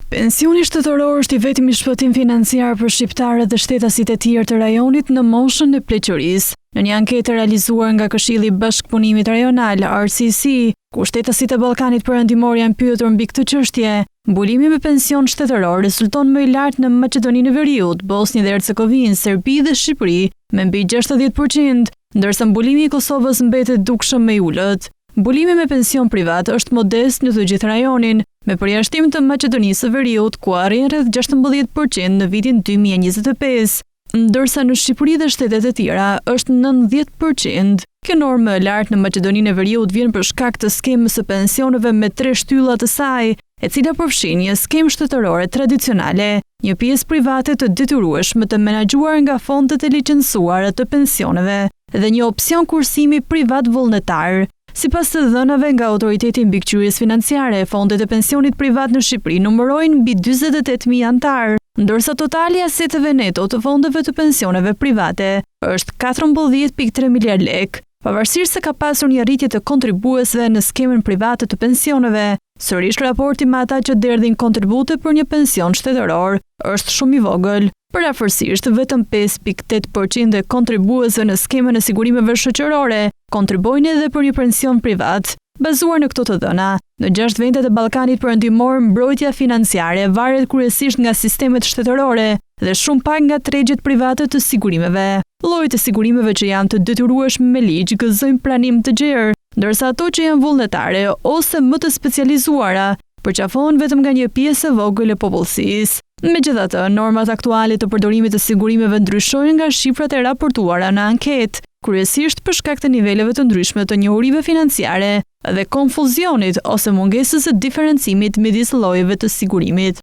Pensioni shtetëror është i vetmi shpëtim financiar për shqiptarët dhe shtetasit e tjerë të rajonit në moshën e pleqërisë. Në një anketë realizuar nga Këshilli i Bashkëpunimit Rajonal (RCC), ku shtetasit e Ballkanit Perëndimor janë pyetur mbi këtë çështje, mbulimi me pension shtetëror rezulton më i lartë në Maqedoninë e Veriut, Bosnjë dhe Hercegovinë, Serbi dhe Shqipëri me mbi 60%, ndërsa mbulimi i Kosovës mbetet dukshëm më i ulët. Mbulimi me pension privat është modest në të gjithë rajonin, me përjashtim të Maqedonisë së Veriut, ku arrin rreth 16% në vitin 2025, ndërsa në Shqipëri dhe shtetet e tjera është 90%. Kjo normë më e lartë në Maqedoninë e Veriut vjen për shkak të skemës së pensioneve me 3 shtylla të saj, e cila përfshin një skemë shtetërore tradicionale, një pjesë private të detyrueshme të menaxhuar nga fondet e licencuara të pensioneve dhe një opsion kursimi privat vullnetar. Sipas të dhënave nga Autoriteti i Mbikëqyrjes Financiare, fondet e pensionit privat në Shqipëri numërojnë mbi 48.000 anëtar, ndërsa totali i aseteve neto të fondeve të pensioneve private është 14.3 miliard lekë. Pavarësisht se ka pasur një arritje të kontribuesve në skemën private të pensioneve, sërish raporti me ata që derdhin kontribute për një pension shtetëror është shumë i vogël. Përafërsisht, vetëm 5.8% e kontribuesve në skemën e sigurimeve shoqërore kontribojnë edhe për një pension privat. Bazuar në këto të dhëna, në 6 vendet e Ballkanit Perëndimor mbrojtja financiare varet kryesisht nga sistemet shtetërore dhe shumë pak nga tregjet private të sigurimeve. Llojet e sigurimeve që janë të detyrueshme me ligj gëzojnë pranim të gjerë, ndërsa ato që janë vullnetare ose më të specializuara përqafon vetëm nga një pjesë e vogël e popullsisë. Megjithatë, normat aktuale të përdorimit të sigurimeve ndryshojnë nga shifrat e raportuara në anketë, kryesisht për shkak të niveleve të ndryshme të njohurive financiare dhe konfuzionit ose mungesës së diferencimit midis llojeve të sigurimit.